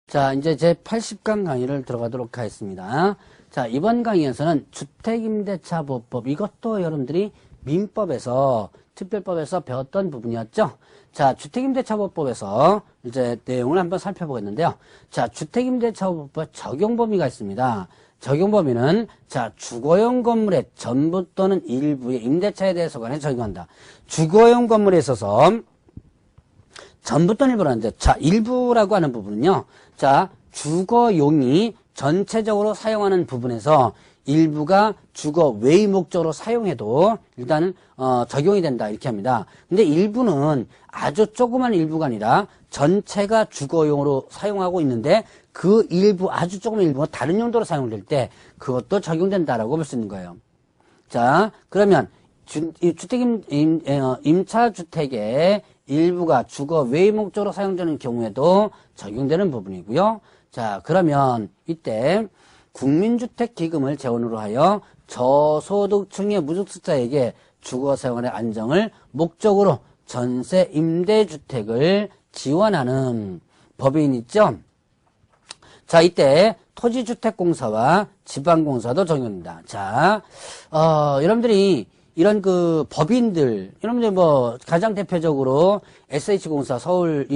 자, 이제 제 80강 강의를 들어가도록 하겠습니다. 자, 이번 강의에서는 주택임대차보호법, 이것도 여러분들이 민법에서, 특별법에서 배웠던 부분이었죠. 자, 주택임대차보호법에서 이제 내용을 한번 살펴보겠는데요. 자, 주택임대차보호법 적용 범위가 있습니다. 적용 범위는, 자, 주거용 건물의 전부 또는 일부의 임대차에 대해서 관해 적용한다. 주거용 건물에 있어서 전부 또는 일부라는데, 자, 일부라고 하는 부분은요, 자, 주거용이 전체적으로 사용하는 부분에서 일부가 주거 외의 목적으로 사용해도 일단은 적용이 된다 이렇게 합니다. 근데 일부는 아주 조그만 일부가 아니라 전체가 주거용으로 사용하고 있는데 그 일부, 아주 조그만 일부가 다른 용도로 사용될 때 그것도 적용된다라고 볼 수 있는 거예요. 자, 그러면 임차주택의 일부가 주거 외의 목적으로 사용되는 경우에도 적용되는 부분이고요. 자, 그러면 이때 국민주택기금을 재원으로 하여 저소득층의 무주택자에게 주거생활의 안정을 목적으로 전세 임대주택을 지원하는 법인 있죠. 자, 이때 토지주택공사와 지방공사도 적용됩니다. 자, 여러분들이 이런 그 법인들, 여러분들 뭐 가장 대표적으로 SH공사, 서울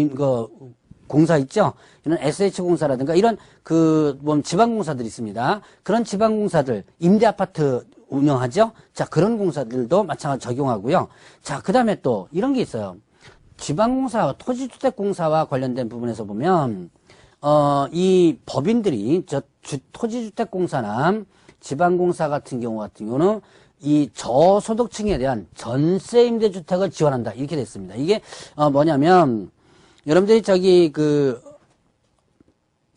공사 있죠? 이런 SH공사라든가 이런 그 지방공사들이 있습니다. 그런 지방공사들, 임대아파트 운영하죠? 자, 그런 공사들도 마찬가지로 적용하고요. 자, 그 다음에 또 이런 게 있어요. 지방공사, 토지주택공사와 관련된 부분에서 보면, 이 법인들이 토지주택공사나 지방공사 같은 경우는 이 저소득층에 대한 전세 임대주택을 지원한다. 이렇게 됐습니다. 이게, 뭐냐면, 여러분들이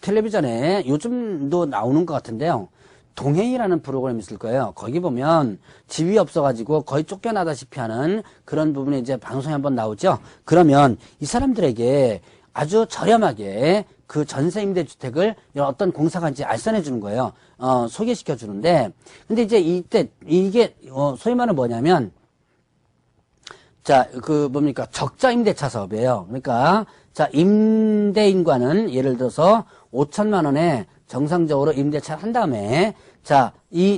텔레비전에 요즘도 나오는 것 같은데요. 동행이라는 프로그램이 있을 거예요. 거기 보면 집이 없어가지고 거의 쫓겨나다시피 하는 그런 부분이 이제 방송에 한번 나오죠. 그러면 이 사람들에게 아주 저렴하게 그 전세 임대주택을 어떤 공사가 이제 알선해 주는 거예요. 소개시켜 주는데, 근데 이제 이때, 이게, 소위 말하는 뭐냐면, 자, 적자 임대차 사업이에요. 그러니까, 자, 임대인과는 예를 들어서 5천만 원에 정상적으로 임대차를 한 다음에, 자,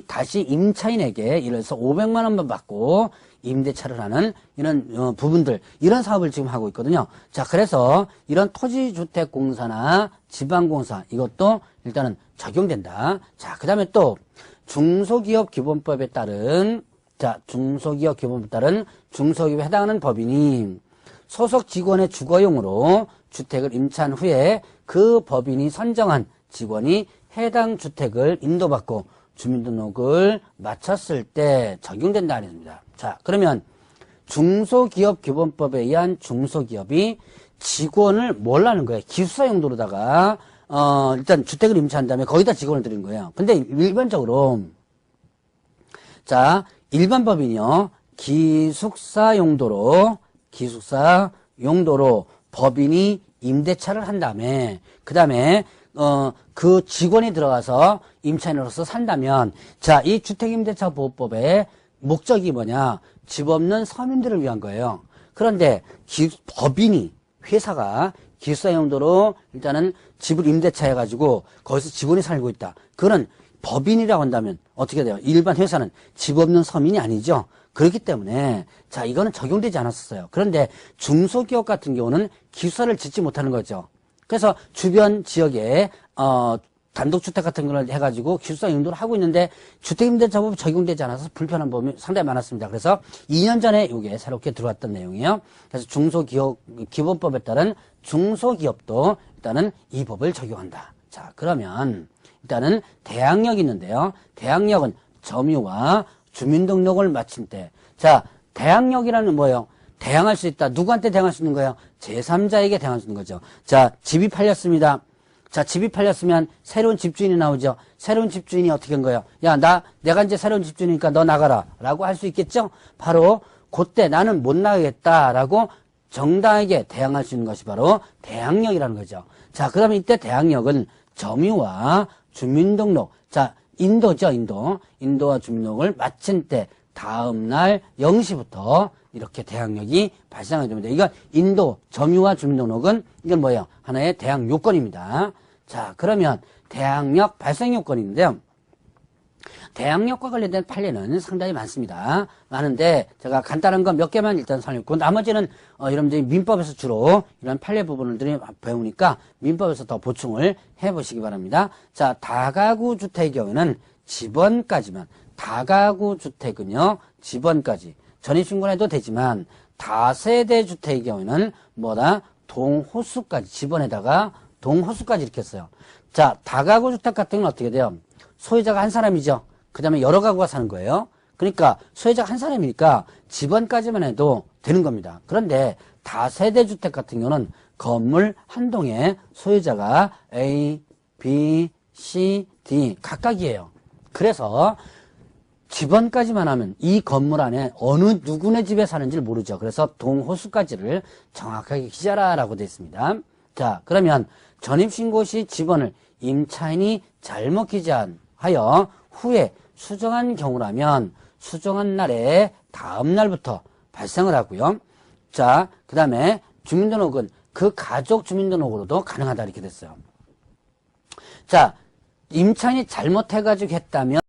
다시 임차인에게 예를 들어서 500만 원만 받고 임대차를 하는 이런 부분들, 이런 사업을 지금 하고 있거든요. 자, 그래서 이런 토지주택공사나 지방공사, 이것도 일단은 적용된다. 자, 그 다음에 또 중소기업기본법에 따른, 자, 중소기업기본법에 따른 중소기업에 해당하는 법인이 소속 직원의 주거용으로 주택을 임차한 후에 그 법인이 선정한 직원이 해당 주택을 인도받고 주민등록을 마쳤을 때 적용된다 아닙니다. 자, 그러면 중소기업기본법에 의한 중소기업이 직원을 뭘 하는 거예요? 기숙사 용도로다가 일단 주택을 임차한 다음에 거기다 직원을 들인 거예요. 근데 일반적으로, 자, 일반 법인이요, 기숙사 용도로 법인이 임대차를 한 다음에 그 다음에 그 직원이 들어가서 임차인으로서 산다면, 자, 이 주택임대차보호법의 목적이 뭐냐? 집 없는 서민들을 위한 거예요. 그런데 법인이, 회사가 기숙사 용도로 일단은 집을 임대차해가지고 거기서 직원이 살고 있다. 그거는 법인이라고 한다면 어떻게 돼요? 일반 회사는 집 없는 서민이 아니죠. 그렇기 때문에, 자, 이거는 적용되지 않았었어요. 그런데 중소기업 같은 경우는 기숙사를 짓지 못하는 거죠. 그래서 주변 지역에 단독주택 같은 걸 해가지고 기숙사 용도를 하고 있는데 주택임대차법 적용되지 않아서 불편한 부분이 상당히 많았습니다. 그래서 2년 전에 이게 새롭게 들어왔던 내용이에요. 그래서 기본법에 따른 중소기업도 일단은 이 법을 적용한다. 자, 그러면 일단은 대항력이 있는데요. 대항력은 점유와 주민등록을 마친 때, 자, 대항력이라는 뭐예요? 대항할 수 있다. 누구한테 대항할 수 있는 거예요? 제3자에게 대항할 수 있는 거죠. 자, 집이 팔렸습니다. 자, 집이 팔렸으면 새로운 집주인이 나오죠. 새로운 집주인이 어떻게 한 거예요? 야, 내가 이제 새로운 집주인이니까 너 나가라. 라고 할 수 있겠죠? 바로 그때 나는 못 나가겠다라고 정당하게 대항할 수 있는 것이 바로 대항력이라는 거죠. 자, 그러면 이때 대항력은 점유와 주민등록. 자, 인도죠, 인도와 주민등록을 마친 때 다음날 0시부터 이렇게 대항력이 발생하게 됩니다. 이건 인도 점유와 주민등록은 이건 뭐예요? 하나의 대항 요건입니다. 자, 그러면 대항력 발생 요건인데요. 대항력과 관련된 판례는 상당히 많습니다. 많은데 제가 간단한 건 몇 개만 일단 설명했고 나머지는 여러분들이 민법에서 주로 이런 판례 부분들이 배우니까 민법에서 더 보충을 해보시기 바랍니다. 자, 다가구 주택의 경우는 집원까지만, 다가구 주택은요 집원까지 전입신고는 해도 되지만 다세대 주택의 경우에는 뭐다? 동호수까지, 집원에다가 동호수까지 이렇게 했어요. 자, 다가구 주택 같은 건 어떻게 돼요? 소유자가 한 사람이죠. 그 다음에 여러 가구가 사는 거예요. 그러니까 소유자가 한 사람이니까 집원까지만 해도 되는 겁니다. 그런데 다세대 주택 같은 경우는 건물 한 동에 소유자가 A, B, C, D 각각이에요. 그래서 집원까지만 하면 이 건물 안에 어느 누구네 집에 사는지를 모르죠. 그래서 동호수까지를 정확하게 기재하라고 되어 있습니다. 자, 그러면 전입신고 시 집원을 임차인이 잘못 기재하여 후에 수정한 경우라면 수정한 날에 다음 날부터 발생을 하고요. 자, 그 다음에 주민등록은 그 가족 주민등록으로도 가능하다 이렇게 됐어요. 자, 임차인이 잘못해가지고 했다면